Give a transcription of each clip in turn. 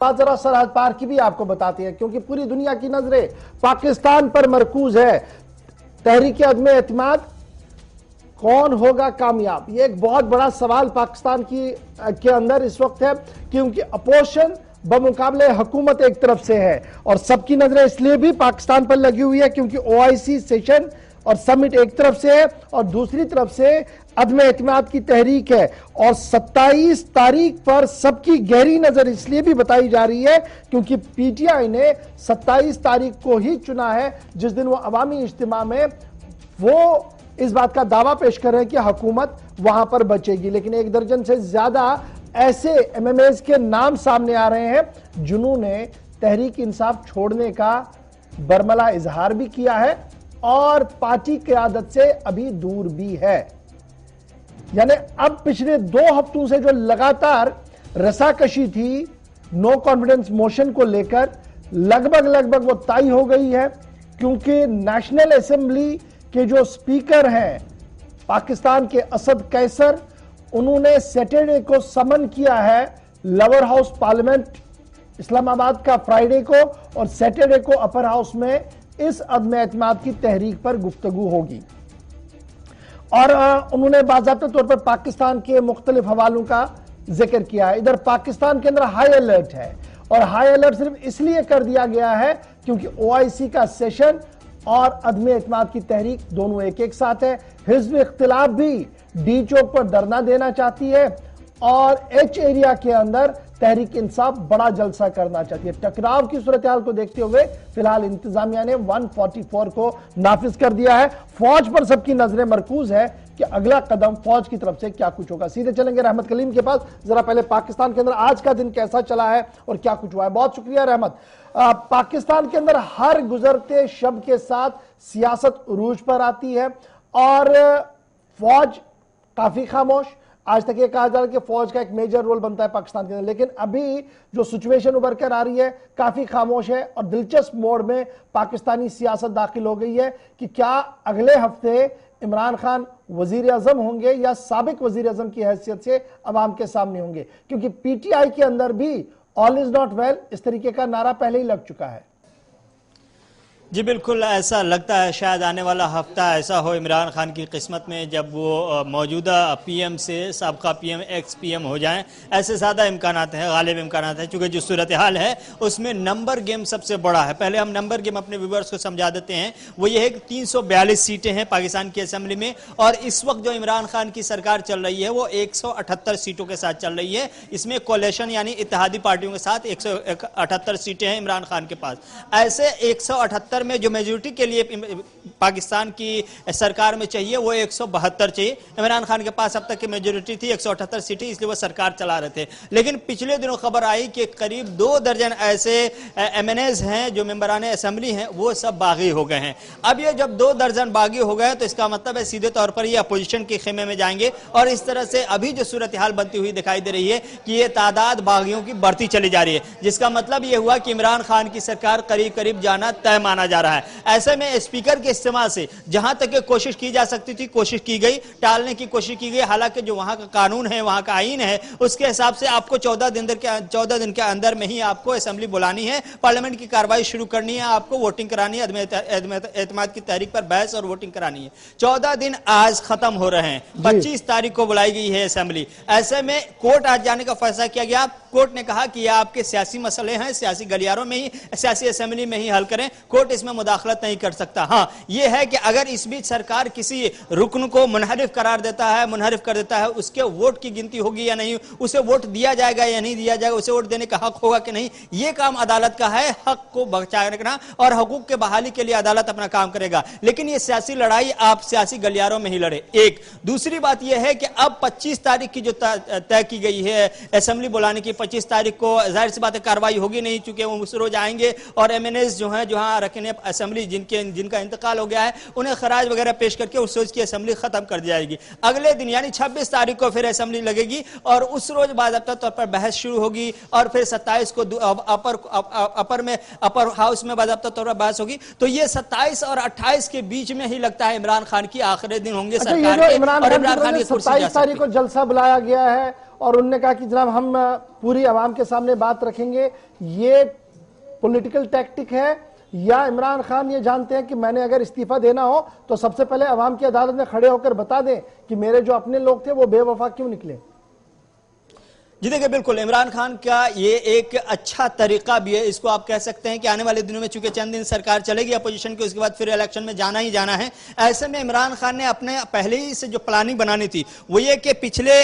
ذرا سرحد پار کی بھی آپ کو بتاتے ہیں، کیونکہ پوری دنیا کی نظریں پاکستان پر مرکوز ہے۔ تحریک عدم اعتماد کون ہوگا کامیاب؟ یہ ایک بہت بڑا سوال پاکستان کے اندر اس وقت ہے، کیونکہ اپوزیشن بمقابلے حکومت ایک طرف سے ہے، اور سب کی نظریں اس لیے بھی پاکستان پر لگی ہوئی ہے کیونکہ OIC سیشن اور سمٹ ایک طرف سے ہے اور دوسری طرف سے عدم اعتماد کی تحریک ہے۔ اور 27 تاریخ پر سب کی گہری نظر اس لیے بھی بتائی جا رہی ہے کیونکہ PTI نے 27 تاریخ کو ہی چنا ہے جس دن وہ عوامی اجتماع میں وہ اس بات کا دعویٰ پیش کر رہے ہیں کہ حکومت وہاں پر بچے گی، لیکن 1 درجن سے زیادہ ایسے MMAs کے نام سامنے آ رہے ہیں جنہوں نے تحریک انصاف چھوڑنے کا برملا اظہار بھی کیا ہے اور پارٹی قیادت سے ابھی دور بھی ہے۔ یعنی اب پچھلے 2 ہفتوں سے جو لگاتار رساکشی تھی نو کانفیڈنس موشن کو لے کر لگ بھگ وہ طے ہو گئی ہے، کیونکہ نیشنل اسمبلی کے جو سپیکر ہیں پاکستان کے اسد قیصر، انہوں نے سیٹرڈے کو سمن کیا ہے لور ہاؤس پارلیمنٹ اسلام آباد کا فرائیڈے کو، اور سیٹرڈے کو اپر ہاؤس میں اس عدم اعتماد کی تحریک پر گفتگو ہوگی، اور انہوں نے باضابطہ طور پر پاکستان کے مختلف حوالوں کا ذکر کیا ہے۔ ادھر پاکستان کے اندر ہائی الرٹ ہے، اور ہائی الرٹ صرف اس لیے کر دیا گیا ہے کیونکہ OIC کا سیشن اور عدم اعتماد کی تحریک دونوں ایک ساتھ ہے۔ حزب اختلاف بھی ڈی چوک پر دھرنا دینا چاہتی ہے اور ایچ ایریا کے اندر تحریک انصاف بڑا جلسہ کرنا چاہتی ہے۔ ٹکراؤ کی صورتحال کو دیکھتے ہوئے فی الحال انتظامیہ نے 144 کو نافذ کر دیا ہے۔ فوج پر سب کی نظریں مرکوز ہے کہ اگلا قدم فوج کی طرف سے کیا کچھ ہوگا۔ سیدھے چلیں گے رحمت کلیم کے پاس، ذرا پہلے پاکستان کے اندر آج کا دن کیسا چلا ہے اور کیا کچھ ہوا ہے۔ بہت شکریہ رحمت۔ پاکستان کے اندر ہر گزرتے شب کے ساتھ سیاست عروج پر آتی ہے اور فوج کافی خاموش۔ آج تک یہ کہا جا رہا ہے کہ فوج کا ایک میجر رول بنتا ہے پاکستان کے اندر، لیکن ابھی جو سچویشن ابھر کر آ رہی ہے کافی خاموش ہے اور دلچسپ موڑ میں پاکستانی سیاست داخل ہو گئی ہے کہ کیا اگلے ہفتے عمران خان وزیر اعظم ہوں گے یا سابق وزیر اعظم کی حیثیت سے عوام کے سامنے ہوں گے، کیونکہ PTI کے اندر بھی آل از ناٹ ویل اس طریقے کا نعرہ پہلے ہی لگ چکا ہے۔ جی بالکل ایسا لگتا ہے شاید آنے والا ہفتہ ایسا ہو عمران خان کی قسمت میں جب وہ موجودہ PM سے سابقہ PM ایکس PM ہو جائیں، ایسے زیادہ امکانات ہیں، غالب امکانات ہیں، چونکہ جو صورتحال ہے اس میں نمبر گیم سب سے بڑا ہے۔ پہلے ہم نمبر گیم اپنے ویورز کو سمجھا دیتے ہیں، وہ یہ ہے کہ 342 سیٹیں ہیں پاکستان کی اسمبلی میں، اور اس وقت جو عمران خان کی سرکار چل رہی ہے وہ 178 سیٹوں کے ساتھ چل رہی ہے۔ اس میں کولیشن یعنی اتحادی پارٹیوں کے ساتھ 178 سیٹیں ہیں عمران خان کے پاس۔ ایسے 178 میں جو میجورٹی کے لیے پاکستان کی سرکار میں چاہیے وہ 172 چاہیے۔ عمران خان کے پاس اب تک کی میجورٹی تھی 178 سیٹیں، اس لیے وہ سرکار چلا رہے تھے، لیکن پچھلے دنوں خبر آئی کہ قریب 2 درجن ایسے MNAs ہیں جو ممبران اسمبلی ہیں وہ سب باغی ہو گئے ہیں۔ اب یہ جب 2 درجن باغی ہو گئے تو اس کا مطلب ہے سیدھے طور پر یہ اپوزیشن کے خیمے میں جائیں گے، اور اس طرح سے ابھی جو صورتحال بنتی ہوئی دکھائی دے رہی ہے کہ یہ تعداد باغیوں کی بڑھتی چلی جا رہی ہے، جس کا مطلب یہ ہوا کہ عمران خان کی سرکار قریب جانا طے مانا جا رہا ہے۔ ایسے میں اسپیکر کے استعمال سے جہاں تک کوشش کی جا سکتی تھی کوشش کی گئی، ٹالنے کی کوشش کی گئی، حالانکہ جو وہاں کا قانون ہے وہاں کا آئین ہے اس کے حساب سے آپ کو 14 دن کے اندر میں ہی آپ کو اسمبلی بلانی ہے، پارلیمنٹ کی کارروائی شروع کرنی ہے، آپ کو ووٹنگ کرانی ہے، عدم اعتماد کی تحریک پر بحث اور ووٹنگ کرانی ہے۔ 14 دن آج ختم ہو رہے ہیں، 25 تاریخ کو بلائی گئی ہے اسمبلی۔ ایسے میں کورٹ آج جانے کا فیصلہ کیا گیا۔ کورٹ نے کہا کہ یہ آپ کے سیاسی مسئلے ہیں، سیاسی گلیاروں میں ہی، سیاسی اسمبلی میں ہی حل کریں، کورٹ اس میں مداخلت نہیں کر سکتا۔ ہاں یہ ہے کہ اگر اس بیچ سرکار کسی رکن کو منحرف قرار دیتا ہے، منحرف کر دیتا ہے، اس کے ووٹ کی گنتی ہوگی یا نہیں، اسے ووٹ دیا جائے گا یا نہیں دیا جائے گا، اسے ووٹ دینے کا حق ہوگا کہ نہیں، یہ کام عدالت کا ہے، حق کو بچائے رکھنا اور حقوق کے بحالی کے لیے عدالت اپنا کام کرے گا، لیکن یہ سیاسی لڑائی آپ سیاسی گلیاروں میں ہی لڑے۔ ایک دوسری بات یہ ہے کہ اب 25 تاریخ کی جو طے کی گئی ہے اسمبلی بلانے کی، 25 تاریخ کو ظاہر سی بات ہے کارروائی ہوگی نہیں، چونکہ وہ اس روز آئیں گے اور MNAs جو ہیں جہاں رکن اسمبلی جن کا انتقال انتقال ہو گیا ہے انہیں خراج وغیرہ پیش کر کے اس روز کی اسمبلی ختم کر دی جائے گی. اگلے دن یعنی 26 تاریخ کو پھر اسمبلی لگے گی اور اس روز باضابطہ طور پر بحث شروع ہوگی اور پھر 27 کو اپر ہاؤس میں باضابطہ طور پر بحث ہوگی. تو یہ 27 اور 28 کے بیچ میں ہی لگتا ہے عمران خان کی آخری دن ہوں گے سرکار کے, اور عمران خان کی کرسی جا 27 تاریخ کو جلسہ بلایا گیا ہے اور انہوں نے کہا کہ جناب ہم پوری عوام کے سامنے بات رکھیں گے. یہ پولیٹیکل ٹیکٹک ہے یا عمران خان یہ جانتے ہیں کہ میں نے اگر استعفیٰ دینا ہو تو سب سے پہلے عوام کی عدالت میں کھڑے ہو کر بتا دیں کہ میرے جو اپنے لوگ تھے وہ بے وفا کیوں نکلے؟ جی دیکھیں بالکل عمران خان کا یہ ایک اچھا طریقہ بھی ہے, اس کو آپ کہہ سکتے ہیں کہ آنے والے دنوں میں چونکہ چند دن سرکار چلے گی اپوزیشن کے, اس کے بعد پھر الیکشن میں جانا ہی جانا ہے. ایسے میں عمران خان نے اپنے پہلے ہی سے جو پلاننگ بنانی تھی وہ یہ کہ پچھلے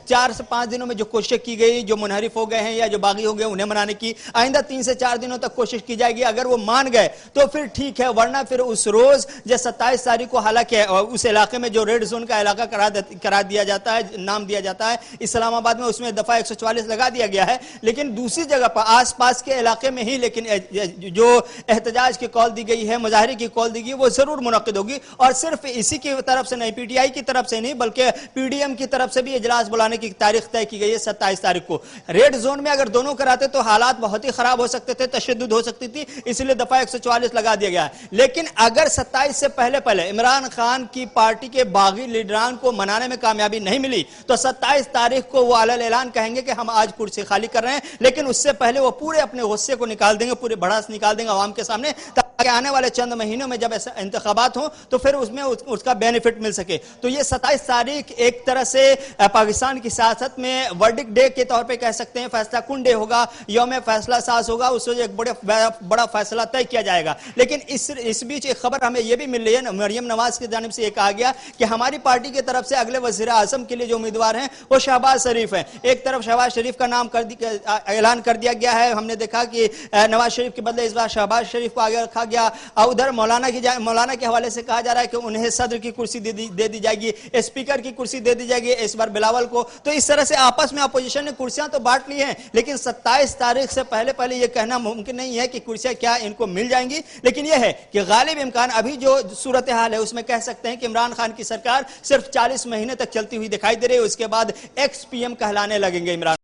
4 سے 5 دنوں میں جو کوشش کی گئی, جو منحرف ہو گئے ہیں یا جو باغی ہو گئے انہیں منانے کی, آئندہ 3 سے 4 دنوں تک کوشش کی جائے گی. اگر وہ مان گئے تو پھر ٹھیک ہے, ورنہ پھر اس روز جو 27 تاریخ کو حالانکہ اس علاقے میں جو ریڈ زون کا علاقہ قرار دیا جاتا ہے, نام دیا جاتا ہے اسلام آباد میں, اس میں دفعہ 144 لگا دیا گیا ہے, لیکن دوسری جگہ پر آس پاس کے علاقے میں ہی لیکن جو احتجاج کی کال دی گئی ہے, مظاہرے کی کال دی گئی, وہ ضرور منعقد ہوگی. اور صرف اسی کی طرف سے نہیں, پی ٹی آئی کی طرف سے نہیں بلکہ پی ڈی ایم کی طرف سے بھی اجلاس بلانے کی تاریخ طے کی گئی ہے 27 تاریخ کو. ریڈ زون میں اگر دونوں کراتے تو حالات بہت ہی خراب ہو سکتے تھے, تشدد ہو سکتی تھی, اس لیے دفعہ 144 لگا دیا گیا ہے. لیکن اگر 27 سے پہلے عمران خان کی پارٹی کے باغی لیڈران کو منانے میں کامیابی نہیں ملی تو 27 تاریخ کو وہ علیہ اعلان کہیں گے کہ ہم آج کرسی خالی کر رہے ہیں, لیکن اس سے پہلے وہ پورے اپنے غصے کو نکال دیں گے, پورے بڑاس نکال دیں گے عوام کے سامنے, تاکہ آنے والے چند مہینوں میں جب ایسے انتخابات ہوں تو پھر اس میں اس کا بینیفٹ مل سکے. تو یہ 27 تاریخ ایک طرح سے پاکستان کی سیاست میں ورڈکٹ ڈے کے طور پہ کہہ سکتے ہیں, فیصلہ کن ڈے ہوگا, یوم فیصلہ ساز ہوگا, اس وجہ ایک بڑا فیصلہ طے کیا جائے گا. لیکن اس بیچ ایک خبر ہمیں یہ بھی مل رہی ہے, مریم نواز کی جانب سے یہ کہا گیا کہ ہماری پارٹی کی طرف سے اگلے وزیر اعظم کے لیے جو امیدوار ہیں وہ شہباز شریف ہیں. ایک طرف شہباز شریف کا نام اعلان کر دیا گیا ہے, ہم نے دیکھا کہ نواز شریف کے بدلے اس بار شہباز شریف کو آگے رکھا گیا. ادھر مولانا کے حوالے سے کہا جا رہا ہے کہ انہیں صدر کی کرسی دے دی جائے گی, اسپیکر کی کرسی دے دی جائے گی اس بار بلاول کو. تو اس طرح سے آپس میں اپوزیشن نے کرسیاں تو بانٹ لی ہیں, لیکن 27 تاریخ سے پہلے یہ کہنا ممکن نہیں ہے کہ کرسیاں کیا ان کو مل جائیں گی. لیکن یہ ہے کہ غالب امکان ابھی جو صورتحال ہے اس میں کہہ سکتے ہیں کہ عمران خان کی سرکار صرف 40 مہینے تک چلتی ہوئی دکھائی دے رہی ہے, اس کے بعد ایکس پی ایم کہلانے لگیں گے عمران.